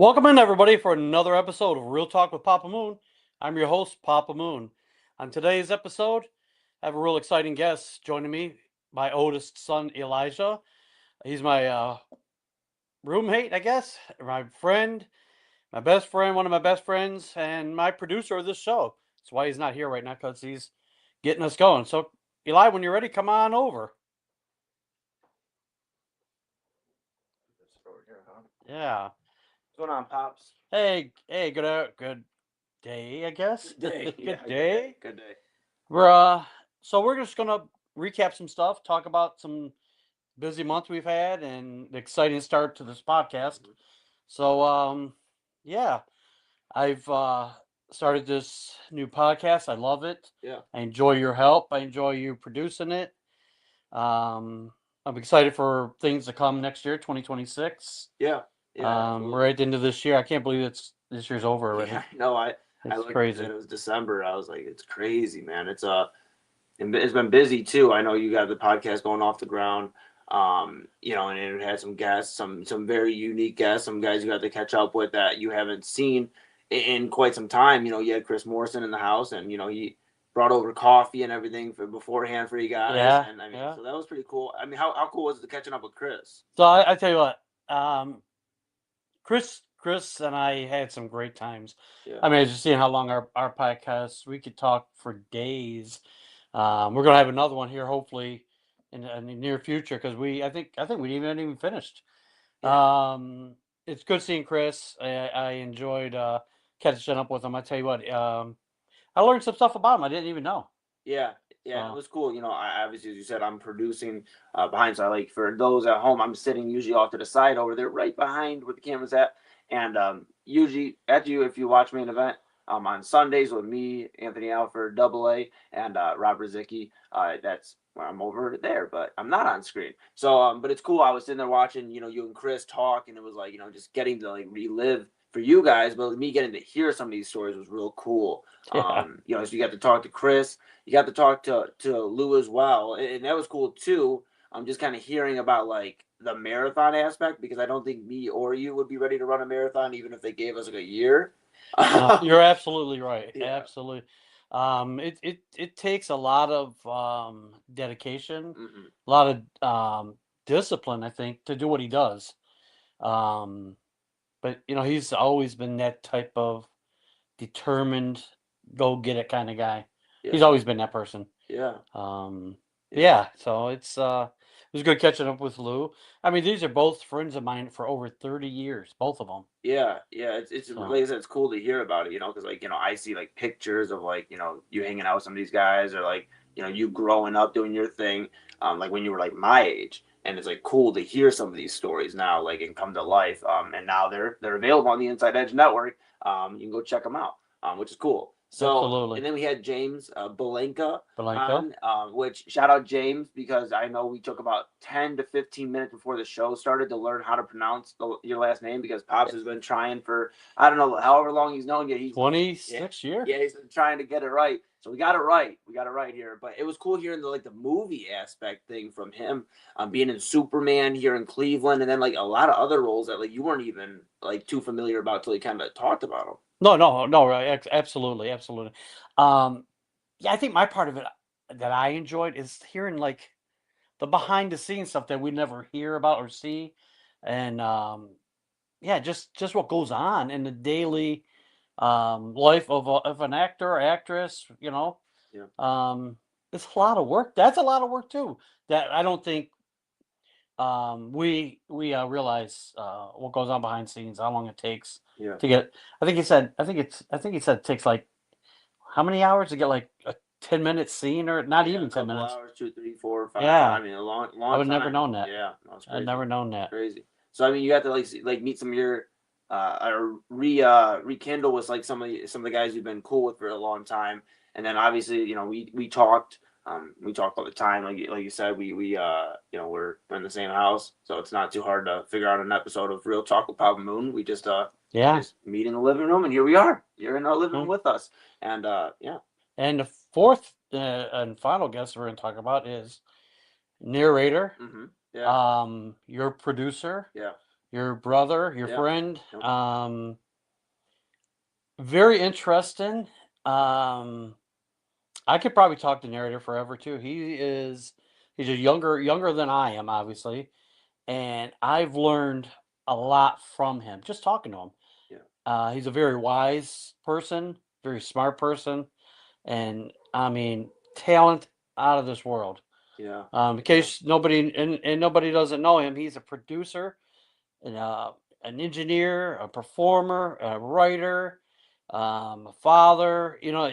Welcome in, everybody, for another episode of Real Talk with Papa Moon. I'm your host, Papa Moon. On today's episode, I have a real exciting guest joining me, my oldest son, Elijah. He's my roommate, I guess, my friend, my best friend, one of my best friends, and my producer of this show. That's why he's not here right now, because he's getting us going. So, Eli, when you're ready, come on over. Yeah. What's going on, Pops? Hey, good day, I guess. Good day. Good Yeah, day. good day. We're so we're just gonna recap some stuff, talk about some busy month we've had, and the exciting start to this podcast. So yeah, I've started this new podcast. I love it. Yeah. I enjoy your help. I enjoy you producing it. I'm excited for things to come next year, 2026. Yeah. We're right into this year. I can't believe this year's over already. Yeah, no, I It's looked crazy. at it was December. I was like, it's crazy, man. It's been busy too. I know you got the podcast going off the ground. And it had some guests, some very unique guests, some guys you got to catch up with that you haven't seen in quite some time. You had Chris Morrison in the house, and he brought over coffee and everything for beforehand for you guys. Yeah, And I mean, yeah. so that was pretty cool. I mean, how cool was it catching up with Chris? So I tell you what, Chris and I had some great times. Yeah. I mean, just seeing how long our podcast, we could talk for days. We're gonna have another one here, hopefully, in the near future, because I think we even finished. Yeah. It's good seeing Chris. I enjoyed catching up with him. I tell you what, I learned some stuff about him I didn't even know. Yeah, yeah, it So was cool. I obviously, as you said, I'm producing behind. So, for those at home, I'm sitting usually off to the side over there, right behind where the camera's at. And usually, if you watch Main Event on Sundays with me, Anthony Alford, Double A, and Rob Rizicki, that's where I'm over there, but I'm not on screen. So, but it's cool. I was sitting there watching, you and Chris talk, and it was like, just getting to like relive for you guys, but me getting to hear some of these stories was real cool. yeah, So you got to talk to Chris, you got to talk to Lou as well, and that was cool too. I'm just kind of hearing about like the marathon aspect because I don't think me or you would be ready to run a marathon even if they gave us like a year. no, you're absolutely right. Yeah. Absolutely. It takes a lot of dedication, Hmm. a lot of discipline, I think, to do what he does. Um, but he's always been that type of determined, go get it kind of guy. He's Yeah. always been that person. Yeah. Um, Yeah. yeah, so it was good catching up with Lou. I mean, these are both friends of mine for over 30 years, both of them. Yeah, yeah, it's So like I said, it's cool to hear about it, because like I see like pictures of like you hanging out with some of these guys or like you growing up doing your thing, like when you were like my age, and it's like cool to hear some of these stories now like and come to life, and now they're available on the Inside Edge Network. You can go check them out, which is cool. So absolutely, and then we had James Belenka Belenko. on, which shout out James because I know we took about 10 to 15 minutes before the show started to learn how to pronounce your last name because Pops has been trying for, I don't know, however long he's known you. He's 26 years. yeah, he's been trying to get it right. So we got it right. We got it right here. But it was cool hearing the movie aspect thing from him, being in Superman here in Cleveland, and then like a lot of other roles that like you weren't even like too familiar about till he kind of talked about them. No, right, absolutely, absolutely. Um, yeah, I think my part of it that I enjoyed is hearing like the behind the scenes stuff that we never hear about or see, and yeah, just what goes on in the daily life of an actor or actress. Yeah. Um, it's a lot of work. That's a lot of work too. That I don't think we realize what goes on behind scenes, how long it takes Yeah. to get. I think he said it takes like how many hours to get like a 10-minute scene, or not Yeah, a even 10 couple minutes. hours, 2, 3, 4, 5. Yeah, I mean, a long, I long would never time. known that. Yeah, that's I'd crazy. never known that. Crazy. So I mean, you got to like meet some of your or rekindle with like some of the guys you've been cool with for a long time, and then obviously we talked. We talk all the time, like you said, we're in the same house, so it's not too hard to figure out an episode of Real Talk with Papa Moon. We Yeah. just meet in the living room, and here we are. You're in our living room Mhm. with us, and yeah, And the fourth and final guest we're going to talk about is narrator, yeah, your producer, yeah, your brother, your Yeah. friend. Yep. Very interesting. Um, I could probably talk to narrator forever too. He's a younger than I am, obviously, and I've learned a lot from him just talking to him. Yeah. He's a very wise person, very smart person, and I mean talent out of this world. Yeah. In Yeah. case nobody and nobody doesn't know him, he's a producer and an engineer, a performer, a writer, a father. You know,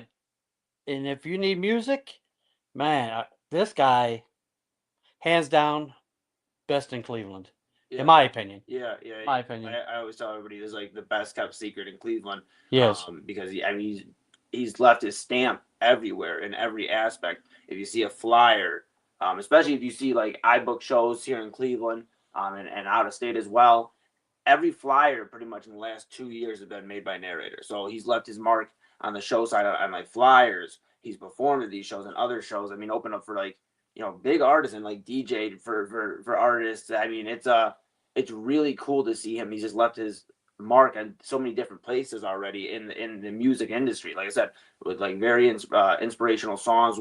and if you need music, man, this guy, hands down, best in Cleveland, in Yeah. my opinion. Yeah, yeah. My opinion. I always tell everybody this is like the best kept secret in Cleveland, Yes. because I mean he's left his stamp everywhere in every aspect. If you see a flyer, especially if you see like I book shows here in Cleveland, and out of state as well, every flyer pretty much in the last 2 years has been made by narrator. So he's left his mark on the show side on like flyers. He's performed at these shows and other shows. I mean, open up for like big artists and like DJ for artists. I mean, it's really cool to see him. He's just left his mark on so many different places already in the music industry. Like I said, with like very inspirational songs.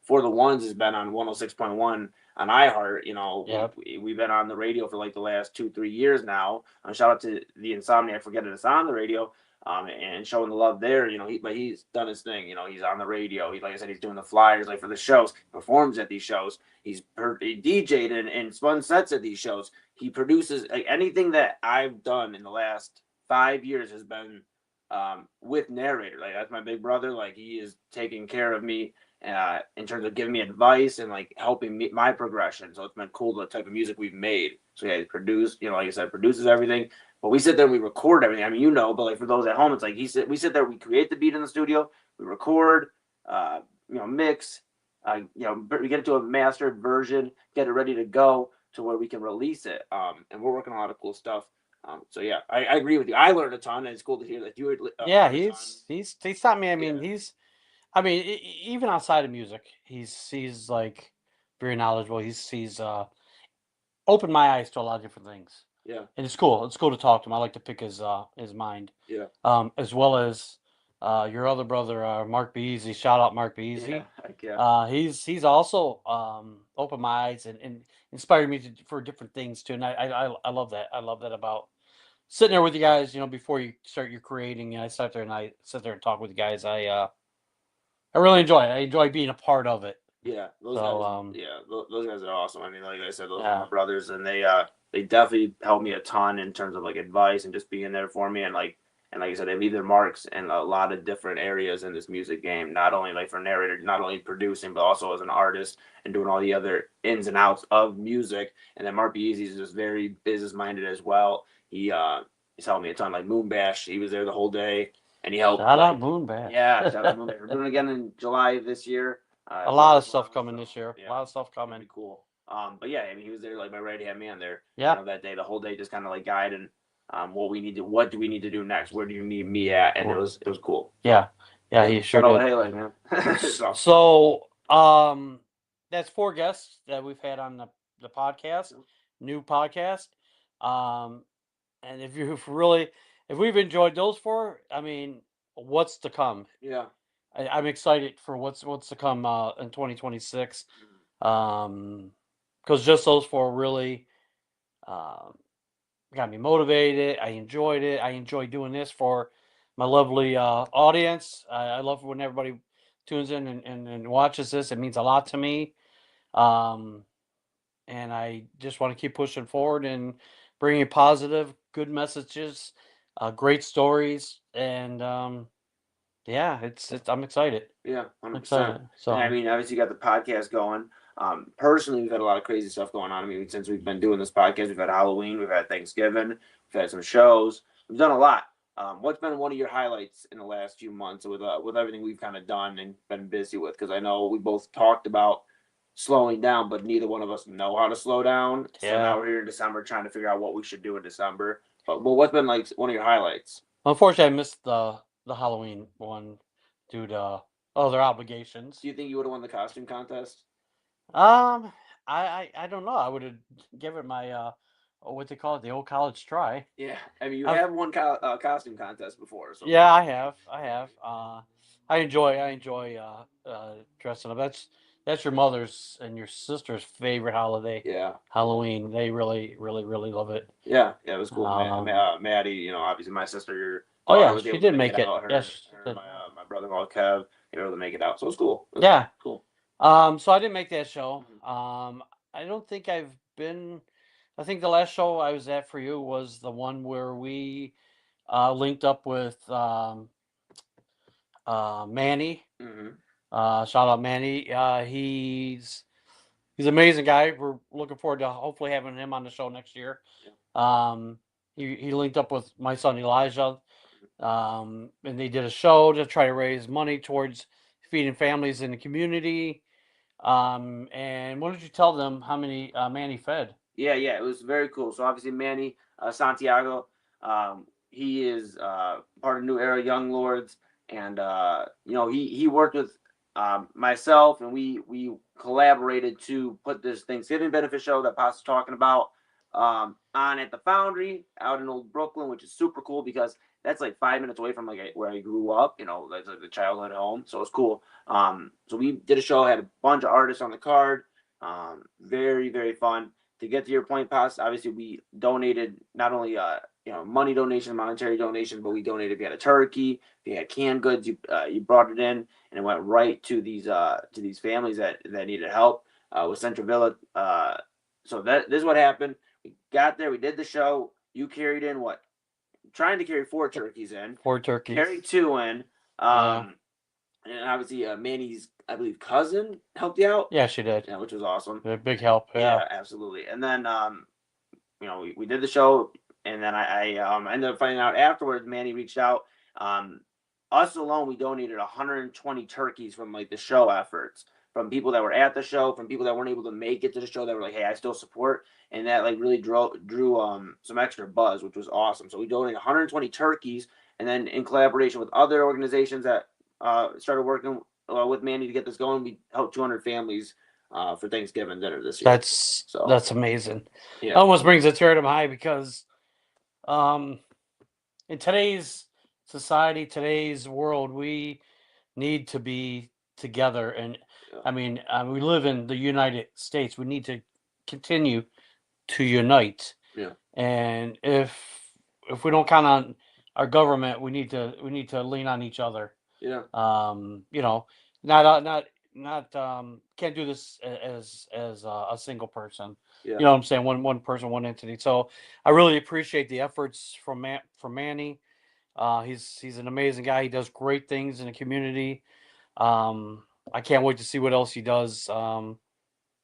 For the Ones has been on 106.1 on iHeart. Yep. We've been on the radio for like the last 2-3 years now. Shout out to the Insomniac for getting us on the radio, and showing the love there. But he's done his thing. He's on the radio. Like I said, he's doing the flyers like for the shows. Performs at these shows. He DJ'd and spun sets at these shows. He produces like anything that I've done in the last 5 years has been with narrator. Like that's my big brother. Like he is taking care of me in terms of giving me advice and like helping me my progression. So it's been cool the type of music we've made. So yeah, he produced, like I said, produces everything. But we sit there and we record everything. I mean, but like for those at home, it's like we sit there, we create the beat in the studio, we record, mix, we get it to a mastered version, get it ready to go to where we can release it. And we're working on a lot of cool stuff. So yeah, I agree with you. I learned a ton, and it's cool to hear that you Yeah, learned a ton. he's taught me. I mean, Yeah. I mean, even outside of music, he's like very knowledgeable. He's opened my eyes to a lot of different things, Yeah. and it's cool. It's cool to talk to him. I like to pick his mind. Yeah. As well as your other brother, Mark B. Easy. Shout out Mark B. Easy. Yeah. Heck yeah. He's also opened my eyes and inspired me for different things too. And I love that. I love that about sitting there with you guys. Before you start your creating, I sit there and talk with you guys. I really enjoy it. I enjoy being a part of it. Yeah, those So guys. Yeah, those guys are awesome. I mean, like I said, those are yeah, my brothers, and they definitely helped me a ton in terms of like advice and just being there for me, and like I said, they leave their marks in a lot of different areas in this music game. Not only like for narrator, not only producing, but also as an artist and doing all the other ins and outs of music. And then Mark B. Easy is just very business minded as well. He's helped me a ton. Like Moon Bash, he was there the whole day, and he helped. shout out Like, Moon Bash. yeah, shout out Moon Bash. We're doing it again in July of this year. A lot of As stuff well, coming so this year. yeah, A lot of stuff that'd coming. be cool. But yeah, I mean, he was there like my right hand man there. Yeah. That day, the whole day, just kind of like guiding what do we need to do next? Where do you need me at? And it was cool. Yeah. Yeah, he sure Shout out did. Haley, man. So, that's 4 guests that we've had on the podcast, new podcast. And if we've enjoyed those 4, I mean, what's to come? Yeah. I'm excited for what's to come in 2026. Because just those 4 really um, got me motivated. I enjoyed it. I enjoy doing this for my lovely audience. I love when everybody tunes in and watches this. It means a lot to me. Um, and I just want to keep pushing forward and bringing positive, good messages, great stories, and yeah, it's I'm excited. Yeah, I'm 100%. excited. So And I mean, obviously, you got the podcast going. Personally, we've had a lot of crazy stuff going on. I mean, since we've been doing this podcast, we've had Halloween, we've had Thanksgiving, we've had some shows. We've done a lot. What's been one of your highlights in the last few months with everything we've kind of done and been busy with? Because I know we both talked about slowing down, but neither one of us know how to slow down. So yeah, now we're here in December trying to figure out what we should do in December. But what's been like one of your highlights? unfortunately, I missed the Halloween one due to other obligations. Do you think you would have won the costume contest? Um, I don't know. I would have given my what they call it, the old college try. Yeah, I mean, you I've, have won costume contest before, so yeah, I have. I have. I enjoy dressing up. That's your mother's and your sister's favorite holiday, yeah, Halloween. They really, really, really love it. yeah, it was cool. Um, Maddie, obviously my sister, your oh daughter yeah, was she able to did make it make it. out. Yes, Her she and did. my brother-in-law Kev, they were able to make it out, so it was cool. It was Yeah. cool. So I didn't make that show. Mhm. I don't think I've been. I think the last show I was at for you was the one where we linked up with Manny. Mhm. Shout out Manny. He's an amazing guy. We're looking forward to hopefully having him on the show next year. Yeah. Um, he linked up with my son Elijah, and they did a show to try to raise money towards feeding families in the community. And why don't you tell them how many Manny fed? Yeah, it was very cool. So obviously Manny Santiago, he is part of New Era Young Lords, and he worked with myself, and we collaborated to put this Thanksgiving benefit show that Pasta's talking about on at the Foundry out in Old Brooklyn, which is super cool because that's like 5 minutes away from like where I grew up. That's like the childhood home, so it's cool. So we did a show, had a bunch of artists on the card. Very very fun. To get to your point, Pass, obviously we donated not only money donation, monetary donation, but we donated. If you had a turkey, if you had canned goods, you brought it in, and it went right to these families that needed help with Central Villa. So this is what happened. We got there, we did the show. You carried in what? Trying to carry 4 turkeys in. 4 turkeys. Carried 2 in. Yeah. And obviously Manny's, I believe, cousin helped you out. Yeah, she did. Yeah, which was awesome. A big help. Yeah, Yeah. absolutely. And then we did the show, and then I ended up finding out afterwards. Manny reached out. Um, us alone, we donated 120 turkeys from like the show efforts, from people that were at the show, from people that weren't able to make it to the show that were like, "Hey, I still support," and that like really drew some extra buzz, which was awesome. So we donated 120 turkeys, and then in collaboration with other organizations that started working with Manny to get this going, we helped 200 families for Thanksgiving dinner this year. That's amazing. Yeah. It almost brings a tear to my eye because um, in today's society, today's world, we need to be together. And Yeah. I mean, we live in the United States. We need to continue to unite. Yeah. And if we don't count on our government, we need to lean on each other. Yeah. You know, not can't do this as a single person. Yeah. You know what I'm saying? One person, one entity. So I really appreciate the efforts from Manny. He's an amazing guy. He does great things in the community. I can't wait to see what else he does. I'm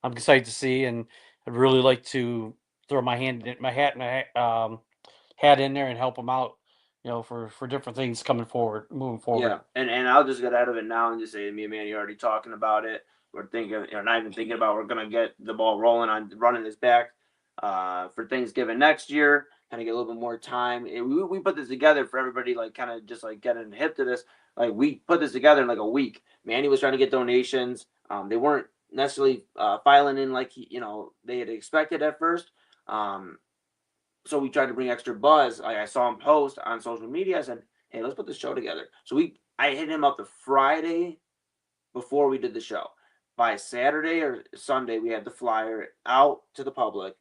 excited to see, and I'd really like to throw my hat in there and help him out. For different things moving forward. Yeah. And I'll just get out of it now and just say, me and Manny are already talking about it. We're thinking, not even thinking about, we're gonna get the ball rolling on running this back for Thanksgiving next year. Kind of get a little bit more time. We put this together for everybody, like kind of just like getting hip to this. Like we put this together in like a week. Manny was trying to get donations. They weren't necessarily filing in like they had expected at first. So we tried to bring extra buzz. Like I saw him post on social media. I said, "Hey, let's put this show together." So I hit him up the Friday before we did the show. By Saturday or Sunday, we had the flyer out to the public,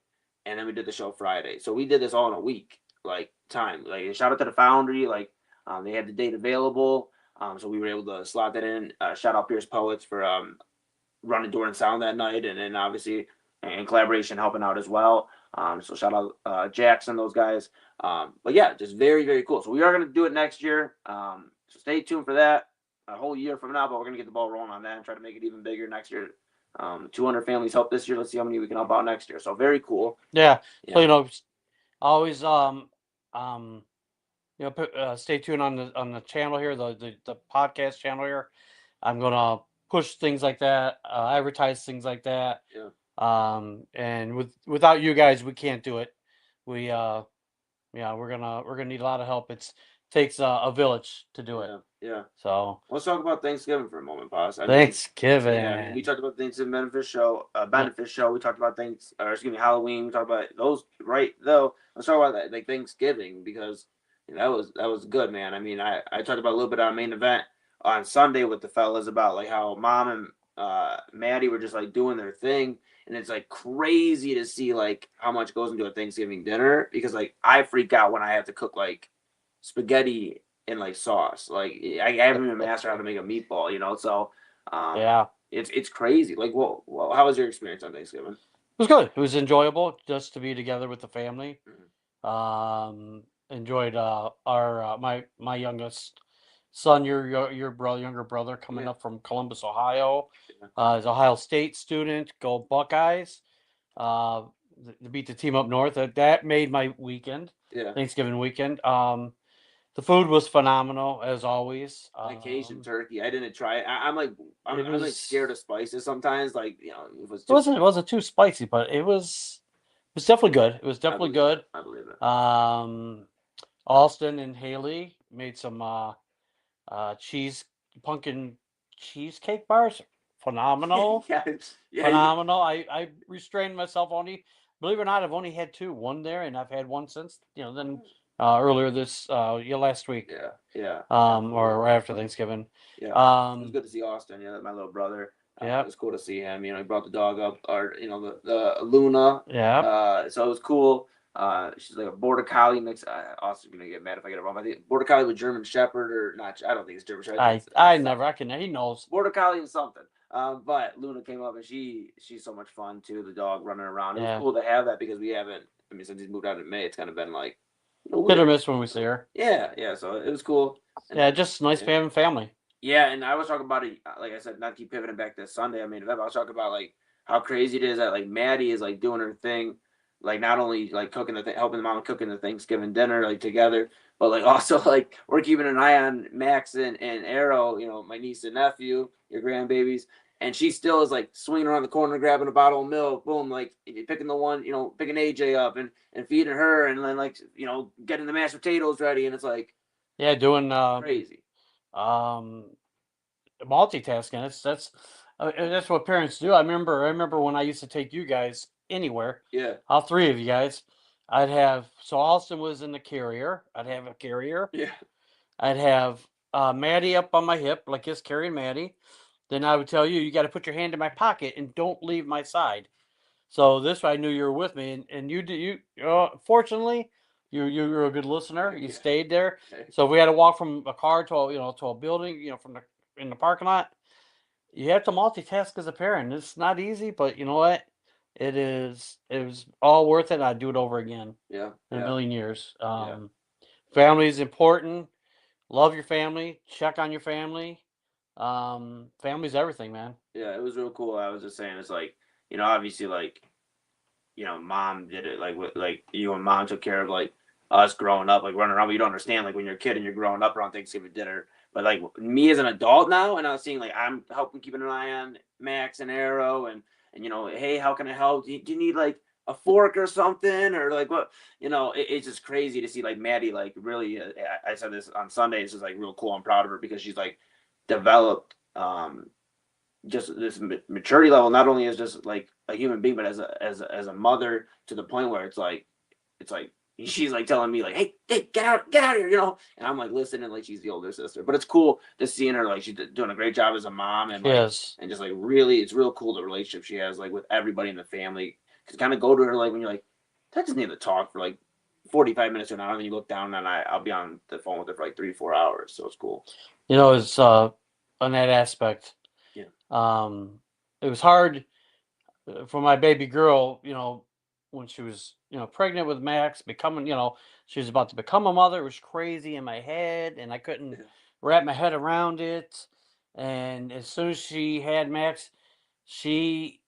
and then we did the show Friday. So we did this all in a week, like time. Like shout out to the Foundry, like they had the date available, so we were able to slot that in. Shout out Pierce Poets for running Door and Sound that night, and then obviously in collaboration helping out as well. So shout out Jackson, those guys. But yeah, just very very cool. So we are going to do it next year. So stay tuned for that. A whole year from now, but we're going to get the ball rolling on that and try to make it even bigger next year. 200 families help this year. Let's see how many we can help out next year. So very cool. Yeah. Yeah. So always stay tuned on the channel here, the podcast channel here. I'm gonna push things like that, advertise things like that. Yeah. And without you guys, we can't do it. We yeah, we're gonna need a lot of help. It's takes a village to do it. Yeah, yeah. So Let's talk about Thanksgiving for a moment, boss. I mean, yeah, I mean, we Thanksgiving. talked about Thanksgiving show, Yeah. benefit show. We talked about Halloween. We talked about those, right? Though, let's talk about that, like Thanksgiving, because that was good, man. I mean, I talked about a little bit on main event on Sunday with the fellas about like how mom and Maddie were just like doing their thing, and it's like crazy to see like how much goes into a Thanksgiving dinner, because like I freak out when I have to cook like spaghetti and like sauce. Like I haven't even mastered how to make a meatball, So um, Yeah. it's crazy. Like, well, how was your experience on Thanksgiving? It was good. It was enjoyable just to be together with the family. Mhm. Enjoyed our my youngest son, your brother, younger brother, coming Yeah, up from Columbus, Ohio. yeah, He's an Ohio State student. Go Buckeyes! Uh, to beat the team up north. That made my weekend, yeah. Thanksgiving weekend. The food was phenomenal as always. Like Cajun turkey, I didn't try it. I'm like It I'm like was scared of spices sometimes. Like it was it just wasn't too spicy, but it was definitely good. It was I definitely believe it. good. I believe it. Um, Austin and Haley made some cheese pumpkin cheesecake bars. Phenomenal, Yeah, yeah, phenomenal. I restrained myself only. Believe it or not, I've only had one there, and I've had one since. Then earlier this last week, yeah, yeah. Absolutely. or after Thanksgiving. Yeah, it was Um, good to see Austin. Yeah, my little brother. It yeah, was cool to see him. He brought the dog up, or the Luna. yeah. So it was cool. She's like a border collie mix. Austin's gonna get mad if I get it wrong. I think border collie with German Shepherd, or not. I don't think it's German Shepherd. I think I it's never. I can. He knows. border collie and something. But Luna came up, and she's so much fun too. The dog running around. It was Yeah, cool to have that, because we haven't. I mean, since he's moved out in May, it's kind of been like hit or weird. miss when we see her. Yeah, yeah. So it was cool. And Yeah, then just nice yeah. having family. Yeah, and I was talking about it, like I said, not to keep pivoting back to Sunday. I mean, I was talking about like how crazy it is that like Maddie is like doing her thing, like not only like cooking helping the mom cooking the Thanksgiving dinner like together, but like also like we're keeping an eye on Max and Arrow, my niece and nephew, your grandbabies, and she still is like swinging around the corner, grabbing a bottle of milk, boom, like picking the one, picking AJ up and feeding her, and then like getting the mashed potatoes ready, and it's like Yeah, doing crazy. um multitasking. That's what parents do. I remember when I used to take you guys anywhere, Yeah, all three of you guys. I'd have so Austin was in the carrier. I'd have a carrier. yeah. I'd have Maddie up on my hip, like his carrying Maddie. Then I would tell you, you got to put your hand in my pocket and don't leave my side. So this way I knew you were with me, and you did fortunately you were a good listener. You Yeah. stayed there. Okay. So if we had to walk from a car to to a building, from the in the parking lot, you have to multitask as a parent. It's not easy, but you know what? It is. It was all worth it. I'd do it over again Yeah, in a yeah, million years. yeah, Family is important. Love your family. Check on your family. Family's everything, man. yeah. It was real cool. I was just saying, it's like, obviously, like, mom did it, like, with, like, you and mom took care of, like, us growing up, like, running around. But you don't understand, like, when you're a kid and you're growing up around Thanksgiving dinner. But, like, me as an adult now, and I was seeing, like, I'm helping keeping an eye on Max and Arrow, and hey, how can I help? Do you need, like, a fork or something? Or, like, what? It's just crazy to see, like, Maddie, like, really, I said this on Sunday. It's just, like, real cool. I'm proud of her, because she's, like, developed just this maturity level, not only as just like a human being, but as a mother, to the point where it's like she's like telling me like, hey, get out of here, and I'm like listening, like she's the older sister. But it's cool to seeing her, like she's doing a great job as a mom, and like Yes. and just like really, it's real cool the relationship she has like with everybody in the family. Cause kind of go to her like when you're like, that just need to talk for like 45 minutes to an hour, and then you look down and I'll be on the phone with her for like 3 4 hours. So it's cool. It's on that aspect. Yeah. It was hard for my baby girl, when she was, pregnant with Max, becoming, she was about to become a mother. It was crazy in my head, and I couldn't Yeah. wrap my head around it. And as soon as she had Max, she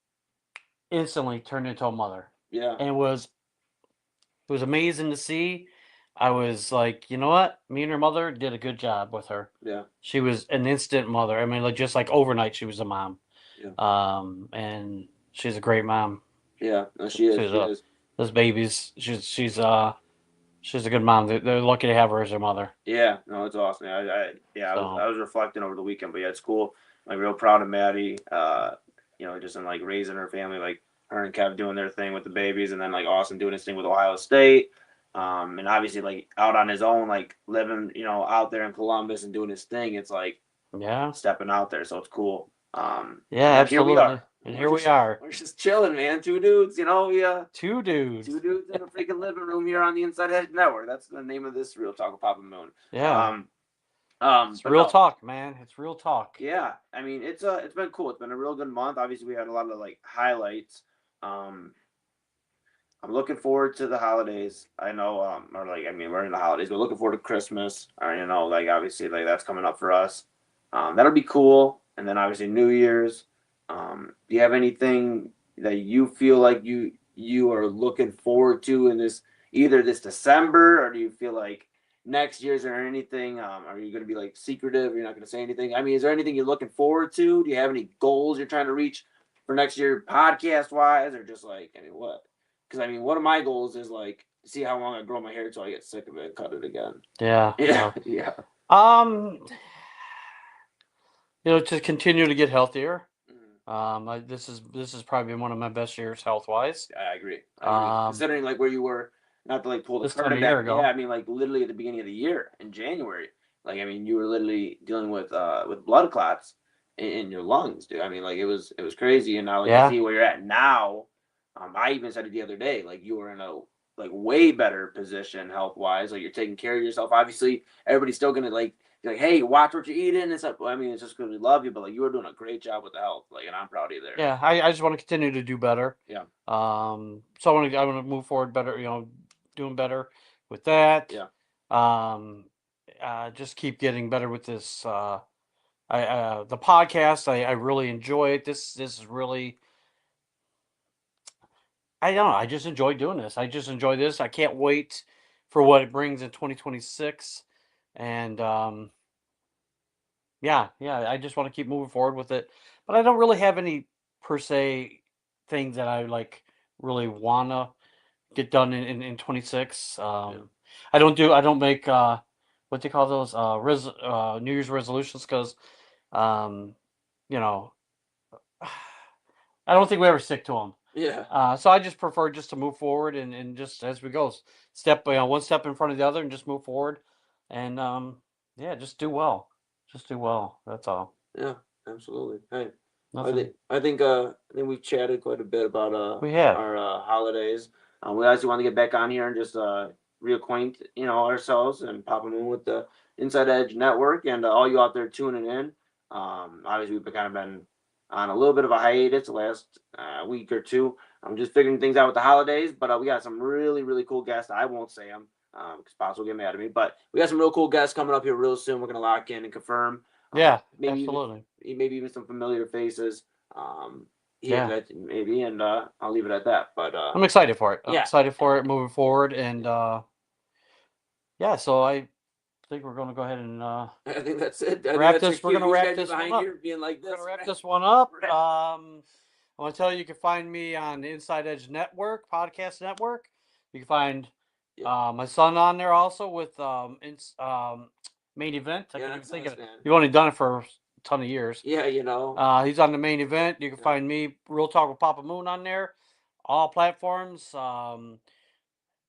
instantly turned into a mother, Yeah. and it was amazing to see. I was like, you know what? Me and her mother did a good job with her. Yeah. She was an instant mother. I mean, like just like overnight, she was a mom. Yeah. And she's a great mom. Yeah. No, she is. She's She is. those babies. She's She's a good mom. They're lucky to have her as their mother. Yeah, no, it's awesome. So I was reflecting over the weekend, but yeah, it's cool. Like real proud of Maddie. Just in like raising her family, like her and Kev doing their thing with the babies, and then like Austin doing his thing with Ohio State. And obviously like out on his own, like living, out there in Columbus and doing his thing. It's like yeah, stepping out there, so it's cool. yeah, And then here we absolutely. are. And We're here we just are, we're just chilling, man. Two dudes, two dudes. two dudes in a freaking living room here on the Inside Edge Network. That's the name of this Real Talk with Papa Moon. Yeah, it's But real no, talk, man. It's real talk. yeah. I mean, it's been cool. It's been a real good month. Obviously, we had a lot of like highlights. Um, I'm looking forward to the holidays. I know, we're in the holidays. We're looking forward to Christmas. Like obviously, like that's coming up for us. That'll be cool. And then obviously New Year's. Do you have anything that you feel like you are looking forward to in either this December, or do you feel like next year? Is there anything? Are you going to be like secretive? You're not going to say anything. I mean, is there anything you're looking forward to? Do you have any goals you're trying to reach for next year, podcast wise, or just like what? Because I mean, one of my goals is like see how long I grow my hair till I get sick of it and cut it again. Yeah, Yeah, yeah. Um, to continue to get healthier. This is probably one of my best years health wise. I agree. Considering like where you were, not to like pull the This time curtain a year back. ago. Yeah, I mean like literally at the beginning of the year in January. Like I mean you were literally dealing with blood clots in your lungs, dude. I mean like it was crazy, and now like Yeah. to see where you're at now. I even said it the other day. Like you were in a like way better position health wise. Like you're taking care of yourself. Obviously, everybody's still gonna like be like, hey, watch what you're eating and stuff. I mean, it's just because we love you, but like you were doing a great job with the health. Like, and I'm proud of you there. Yeah, I just want to continue to do better. Yeah. So I want to move forward better. Doing better with that. Yeah. Just keep getting better with this. The podcast. I really enjoy it. This is really. I don't know. I just enjoy doing this. I just enjoy this. I can't wait for what it brings in 2026, and yeah, I just want to keep moving forward with it. But I don't really have any per se things that I like really wanna get done in 26. I don't make what do you call those New Year's resolutions, because um you know I don't think we ever stick to them. Yeah. So I just prefer just to move forward, and just as we go, one step in front of the other, and just move forward, and yeah, just do well. Just do well. That's all. Yeah, absolutely. Hey, Nothing. I think we've chatted quite a bit about We have. our holidays. We actually want to get back on here and just reacquaint ourselves and Papa Moon with the Inside Edge Network, and all you out there tuning in. Obviously we've kind of been on a little bit of a hiatus the last week or two. I'm just figuring things out with the holidays, but we got some really really cool guests. I won't say them because Pops will get mad at me, but we got some real cool guests coming up here real soon. We're gonna lock in and confirm. Yeah, maybe absolutely. Maybe even some familiar faces. Yeah. That maybe, and I'll leave it at that. But I'm excited for it. I'm yeah. excited for it moving forward, and yeah. So I think we're going to go ahead and I think that's it. wrap this. We're going to wrap this one up. Being like this. We're going to wrap this one up. I want to tell you can find me on the Inside Edge Network, podcast network. You can find my son on there also with main event. I can't even think of it. You've only done it for a ton of years. Yeah, he's on the main event. You can find me, Real Talk with Papa Moon, on there. All platforms,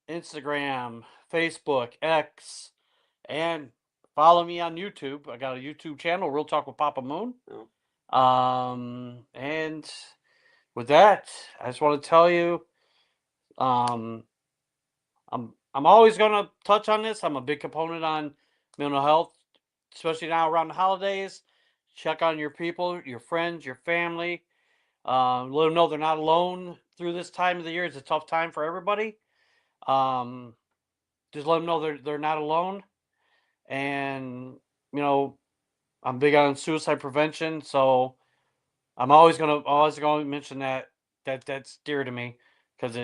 Instagram, Facebook, X, and follow me on YouTube. I got a YouTube channel, Real Talk with Papa Moon. And with that, I just want to tell you, I'm always gonna touch on this. I'm a big component on mental health, especially now around the holidays. Check on your people, your friends, your family. Let them know they're not alone through this time of the year. It's a tough time for everybody. Just let them know they're not alone. And I'm big on suicide prevention, so I'm always gonna mention that's dear to me, because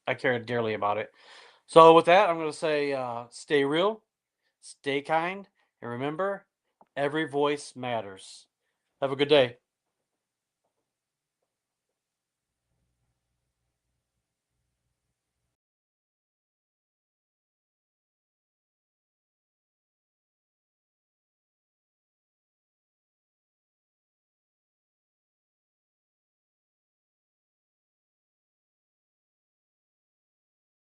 I care dearly about it. So with that, I'm gonna say stay real, stay kind, and remember, every voice matters. Have a good day.